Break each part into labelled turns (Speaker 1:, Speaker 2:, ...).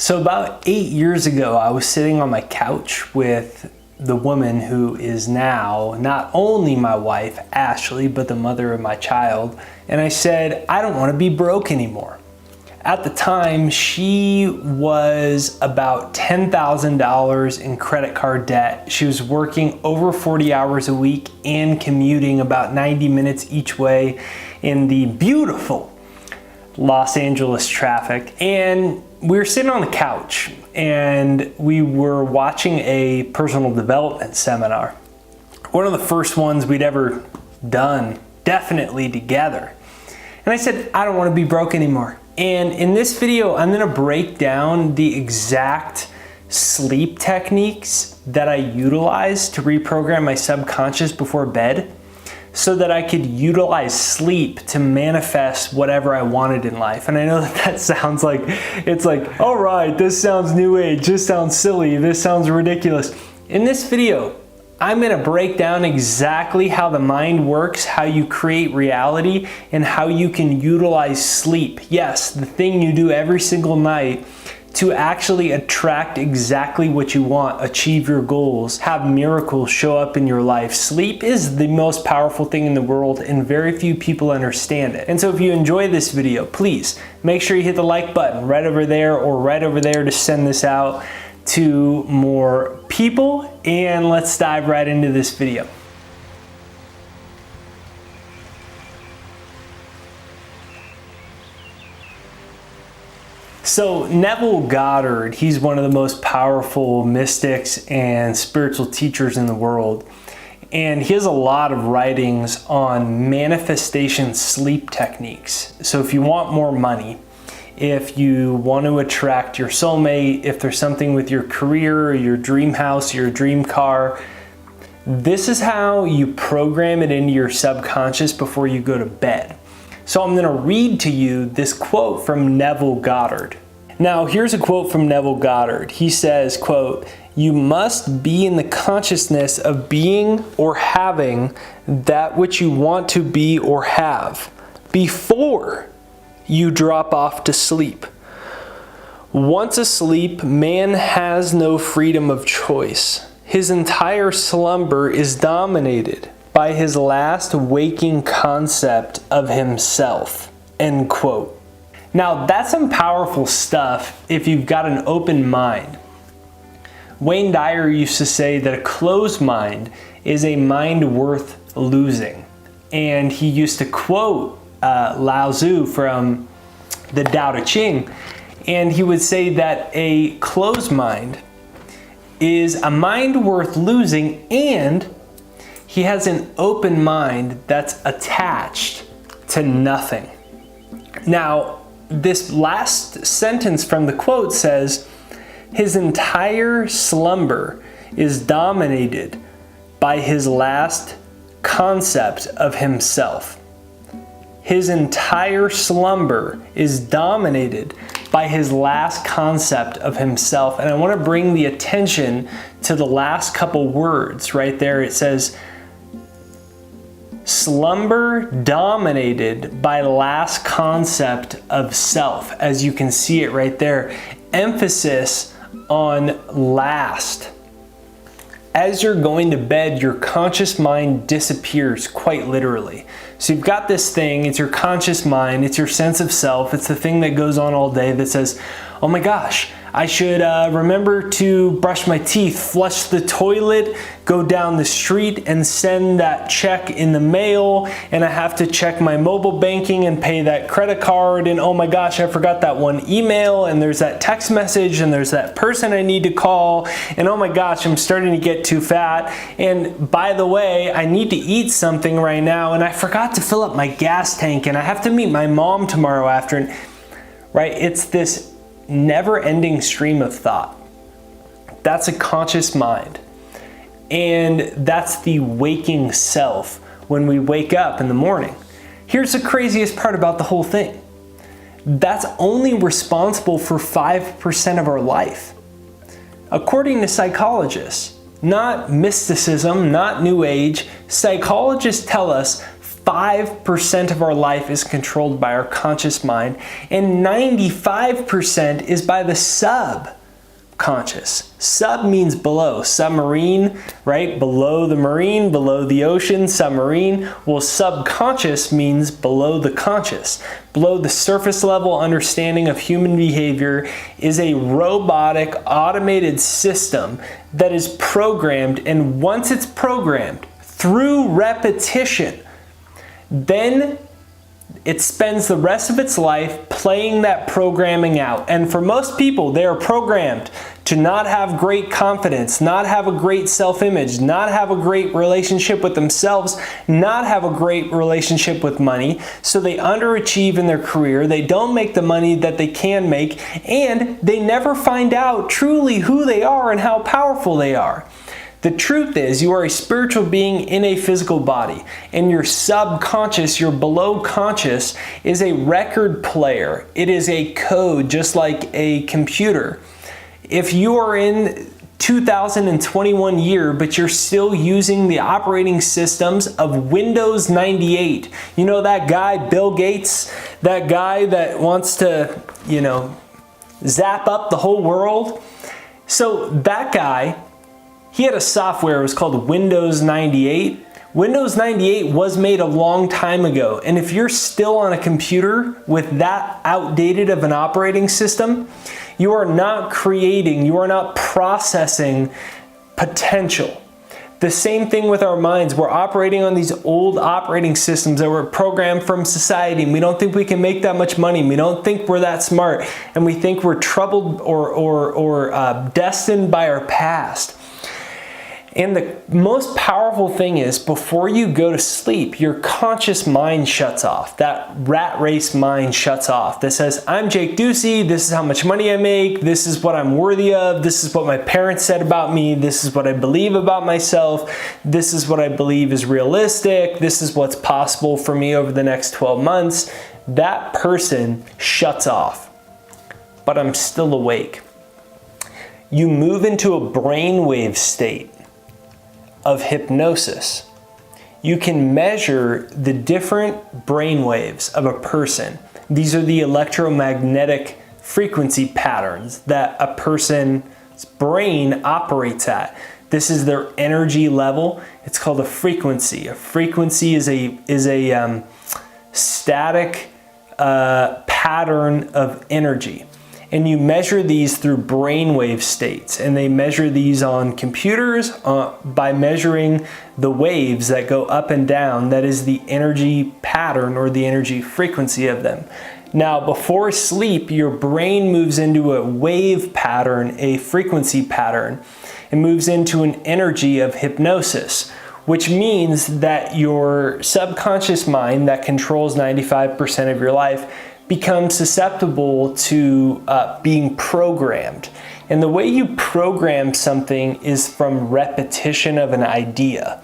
Speaker 1: So about 8 years ago, I was sitting on my couch with the woman who is now not only my wife, Ashley, but the mother of my child. And I said, I don't want to be broke anymore. At the time, she was about $10,000 in credit card debt. She was working over 40 hours a week and commuting about 90 minutes each way in the beautiful Los Angeles traffic. And we were sitting on the couch and we were watching a personal development seminar. One of the first ones we'd ever done, definitely together. And I said, I don't want to be broke anymore. And in this video, I'm going to break down the exact sleep techniques that I utilize to reprogram my subconscious before bed, so that I could utilize sleep to manifest whatever I wanted in life. And I know that sounds like, it's like, all right, this sounds new age, this sounds silly, this sounds ridiculous. In this video, I'm gonna break down exactly how the mind works, how you create reality, and how you can utilize sleep. Yes, the thing you do every single night to actually attract exactly what you want, achieve your goals, have miracles show up in your life. Sleep is the most powerful thing in the world, and very few people understand it. And so if you enjoy this video, please make sure you hit the like button right over there or right over there to send this out to more people. And let's dive right into this video. So Neville Goddard, he's one of the most powerful mystics and spiritual teachers in the world. And he has a lot of writings on manifestation sleep techniques. So if you want more money, if you want to attract your soulmate, if there's something with your career, or your dream house, your dream car, this is how you program it into your subconscious before you go to bed. So I'm going to read to you this quote from Neville Goddard. Now, here's a quote from Neville Goddard. He says, quote, "You must be in the consciousness of being or having that which you want to be or have before you drop off to sleep. Once asleep, man has no freedom of choice. His entire slumber is dominated by his last waking concept of himself." End quote. Now, that's some powerful stuff if you've got an open mind. Wayne Dyer used to say that a closed mind is a mind worth losing. And he used to quote Lao Tzu from the Tao Te Ching. And he would say that a closed mind is a mind worth losing, and he has an open mind that's attached to nothing. Now, this last sentence from the quote says, his entire slumber is dominated by his last concept of himself. His entire slumber is dominated by his last concept of himself. And I want to bring the attention to the last couple words right there. It says, slumber dominated by last concept of self. As you can see it right there, emphasis on last. As you're going to bed, your conscious mind disappears quite literally. So you've got this thing, it's your conscious mind, it's your sense of self, it's the thing that goes on all day that says, oh my gosh, I should remember to brush my teeth, flush the toilet, go down the street and send that check in the mail, and I have to check my mobile banking and pay that credit card, and oh my gosh, I forgot that one email, and there's that text message, and there's that person I need to call, and oh my gosh, I'm starting to get too fat, and by the way, I need to eat something right now, and I forgot to fill up my gas tank, and I have to meet my mom tomorrow after, right? It's this never-ending stream of thought. That's a conscious mind. And that's the waking self when we wake up in the morning. Here's the craziest part about the whole thing. That's only responsible for 5% of our life. According to psychologists, not mysticism, not New Age, psychologists tell us 5% of our life is controlled by our conscious mind, and 95% is by the subconscious. Sub means below. Submarine, right? Below the marine, below the ocean, submarine. Well, subconscious means below the conscious. Below the surface level understanding of human behavior is a robotic, automated system that is programmed, and once it's programmed through repetition, then it spends the rest of its life playing that programming out. And for most people, they are programmed to not have great confidence, not have a great self-image, not have a great relationship with themselves, not have a great relationship with money. So they underachieve in their career, they don't make the money that they can make, and they never find out truly who they are and how powerful they are. The truth is, you are a spiritual being in a physical body, and your subconscious, your below conscious, is a record player. It is a code, just like a computer. If you are in 2021 year, but you're still using the operating systems of Windows 98, you know that guy, Bill Gates, that guy that wants to, zap up the whole world? So that guy, he had a software, it was called Windows 98. Windows 98 was made a long time ago, and if you're still on a computer with that outdated of an operating system, you are not creating, you are not processing potential. The same thing with our minds. We're operating on these old operating systems that were programmed from society, and we don't think we can make that much money. We don't think we're that smart, and we think we're troubled or destined by our past. And the most powerful thing is, before you go to sleep, your conscious mind shuts off. That rat race mind shuts off that says, I'm Jake Ducey, this is how much money I make, this is what I'm worthy of, this is what my parents said about me, this is what I believe about myself, this is what I believe is realistic, this is what's possible for me over the next 12 months. That person shuts off. But I'm still awake. You move into a brainwave state of hypnosis. You can measure the different brain waves of a person. These are the electromagnetic frequency patterns that a person's brain operates at. This is their energy level. It's called a frequency. A frequency is a static pattern of energy. And you measure these through brainwave states, and they measure these on computers by measuring the waves that go up and down. That is the energy pattern or the energy frequency of them. Now, before sleep, your brain moves into a wave pattern, a frequency pattern. It moves into an energy of hypnosis, which means that your subconscious mind that controls 95% of your life become susceptible to being programmed. And the way you program something is from repetition of an idea.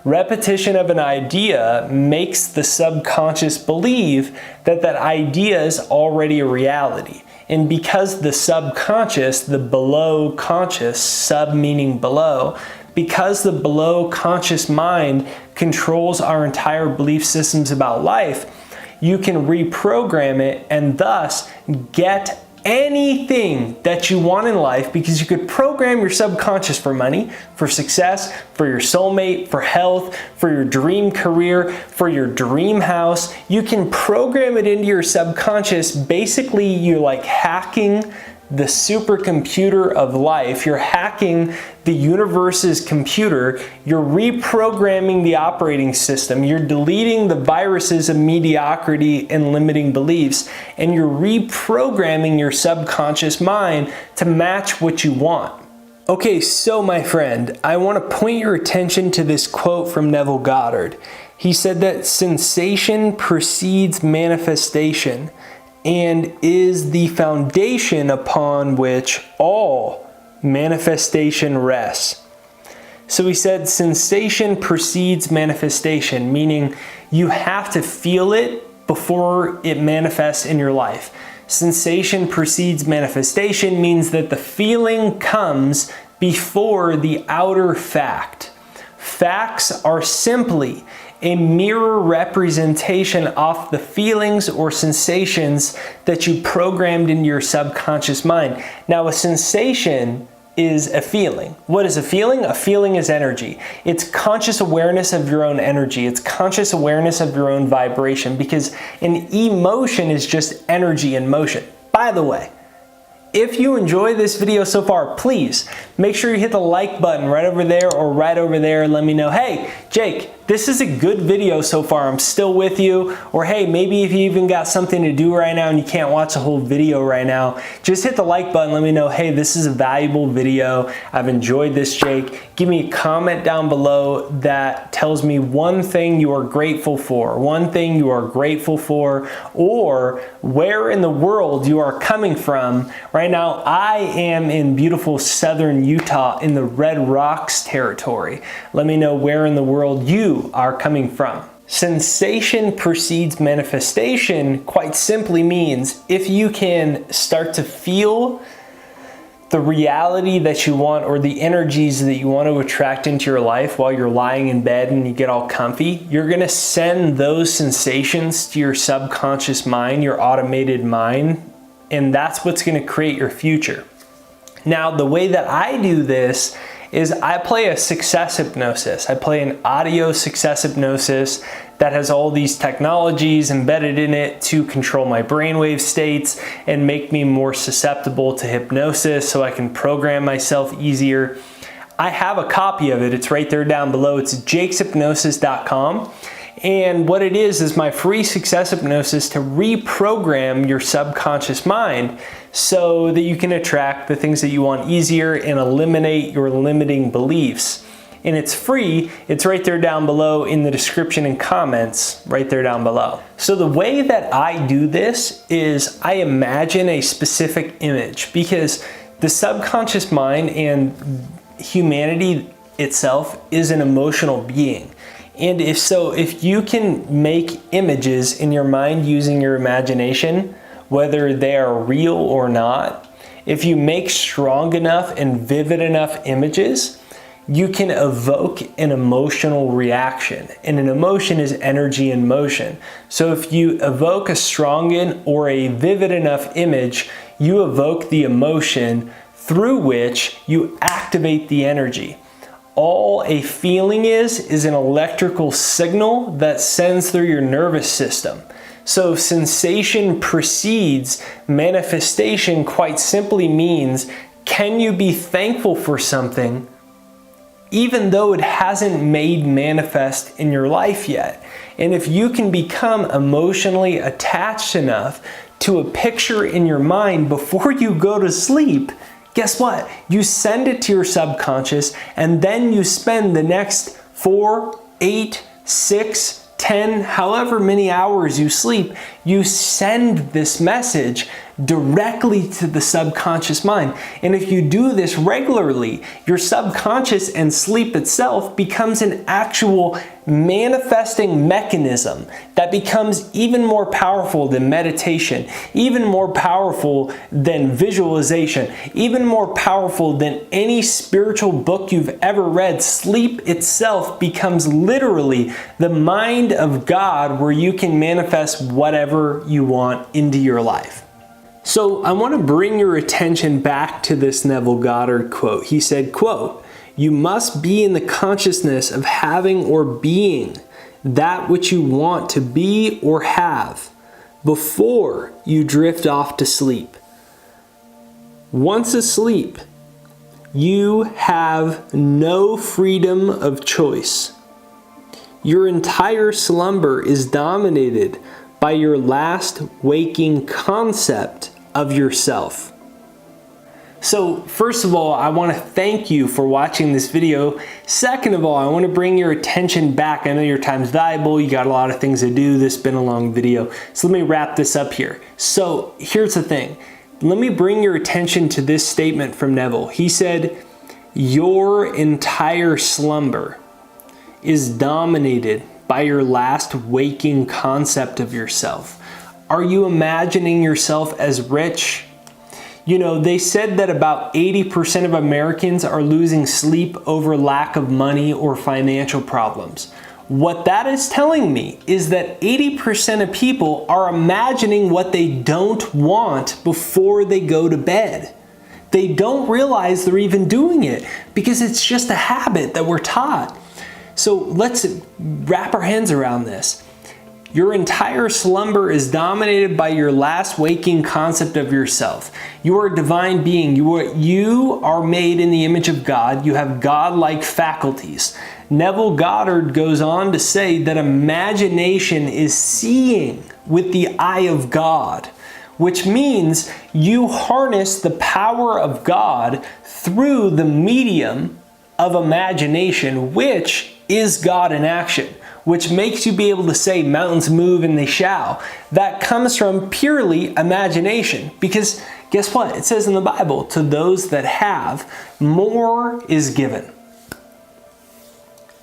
Speaker 1: Repetition of an idea makes the subconscious believe that that idea is already a reality. And because the subconscious, the below conscious, sub meaning below, because the below conscious mind controls our entire belief systems about life, you can reprogram it and thus get anything that you want in life, because you could program your subconscious for money, for success, for your soulmate, for health, for your dream career, for your dream house. You can program it into your subconscious. Basically, you're like hacking the supercomputer of life. You're hacking the universe's computer. You're reprogramming the operating system. You're deleting the viruses of mediocrity and limiting beliefs, and you're reprogramming your subconscious mind to match what you want. Okay, so my friend, I want to point your attention to this quote from Neville Goddard. He said that sensation precedes manifestation and is the foundation upon which all manifestation rests. So he said sensation precedes manifestation, meaning you have to feel it before it manifests in your life. Sensation precedes manifestation means that the feeling comes before the outer fact. Facts are simply a mirror representation off the feelings or sensations that you programmed into your subconscious mind. Now, a sensation is a feeling. What is a feeling? A feeling is energy. It's conscious awareness of your own energy. It's conscious awareness of your own vibration, because an emotion is just energy in motion. By the way, if you enjoy this video so far, please make sure you hit the like button right over there or right over there. Let me know, hey, Jake, this is a good video so far. I'm still with you. Or hey, maybe if you even got something to do right now and you can't watch the whole video right now, just hit the like button. Let me know, hey, this is a valuable video. I've enjoyed this, Jake. Give me a comment down below that tells me one thing you are grateful for, or where in the world you are coming from. Right now, I am in beautiful southern Utah in the Red Rocks territory. Let me know where in the world you are coming from. Sensation precedes manifestation quite simply means if you can start to feel the reality that you want, or the energies that you want to attract into your life while you're lying in bed and you get all comfy, you're going to send those sensations to your subconscious mind, your automated mind, and that's what's going to create your future. Now, the way that I do this is I play a success hypnosis. I play an audio success hypnosis that has all these technologies embedded in it to control my brainwave states and make me more susceptible to hypnosis so I can program myself easier. I have a copy of it. It's right there down below. It's jakeshypnosis.com. And what it is my free success hypnosis to reprogram your subconscious mind so that you can attract the things that you want easier and eliminate your limiting beliefs. And it's free. It's right there down below in the description and comments, right there down below. So the way that I do this is I imagine a specific image, because the subconscious mind and humanity itself is an emotional being. And if you can make images in your mind using your imagination, whether they are real or not, if you make strong enough and vivid enough images, you can evoke an emotional reaction. And an emotion is energy in motion. So if you evoke a strong or a vivid enough image, you evoke the emotion through which you activate the energy. All a feeling is an electrical signal that sends through your nervous system. So sensation precedes manifestation quite simply means, can you be thankful for something even though it hasn't made manifest in your life yet? And if you can become emotionally attached enough to a picture in your mind before you go to sleep, guess what? You send it to your subconscious, and then you spend the next 4, 8, 6, 10, however many hours you sleep, you send this message directly to the subconscious mind. And if you do this regularly, your subconscious and sleep itself becomes an actual manifesting mechanism that becomes even more powerful than meditation, even more powerful than visualization, even more powerful than any spiritual book you've ever read. Sleep itself becomes literally the mind of God, where you can manifest whatever you want into your life. So I want to bring your attention back to this Neville Goddard quote. He said, quote, "You must be in the consciousness of having or being that which you want to be or have before you drift off to sleep. Once asleep, you have no freedom of choice. Your entire slumber is dominated by your last waking concept of yourself." So first of all, I want to thank you for watching this video. Second of all, I want to bring your attention back. I know your time's valuable. You got a lot of things to do. This has been a long video. So let me wrap this up here. So here's the thing. Let me bring your attention to this statement from Neville. He said, your entire slumber is dominated by your last waking concept of yourself. Are you imagining yourself as rich? You know, they said that about 80% of Americans are losing sleep over lack of money or financial problems. What that is telling me is that 80% of people are imagining what they don't want before they go to bed. They don't realize they're even doing it because it's just a habit that we're taught. So let's wrap our hands around this. Your entire slumber is dominated by your last waking concept of yourself. You are a divine being. You are made in the image of God. You have God-like faculties. Neville Goddard goes on to say that imagination is seeing with the eye of God, which means you harness the power of God through the medium of imagination, which is God in action, which makes you be able to say mountains move and they shall. That comes from purely imagination, because guess what? It says in the Bible, to those that have, more is given.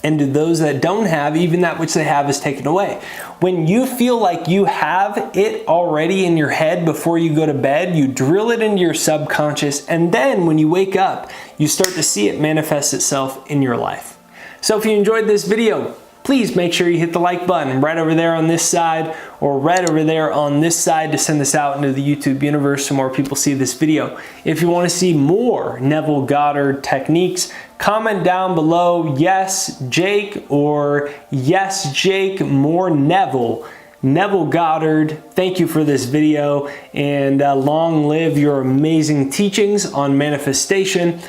Speaker 1: And to those that don't have, even that which they have is taken away. When you feel like you have it already in your head before you go to bed, you drill it into your subconscious, and then when you wake up, you start to see it manifest itself in your life. So if you enjoyed this video, please make sure you hit the like button right over there on this side or right over there on this side to send this out into the YouTube universe so more people see this video. If you want to see more Neville Goddard techniques, comment down below, yes, Jake, or yes, Jake, more Neville. Neville Goddard, thank you for this video, and long live your amazing teachings on manifestation.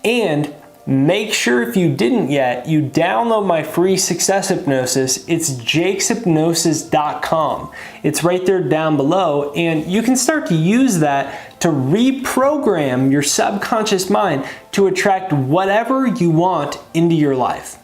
Speaker 1: And make sure, if you didn't yet, you download my free success hypnosis. It's jakeshypnosis.com. It's right there down below, and you can start to use that to reprogram your subconscious mind to attract whatever you want into your life.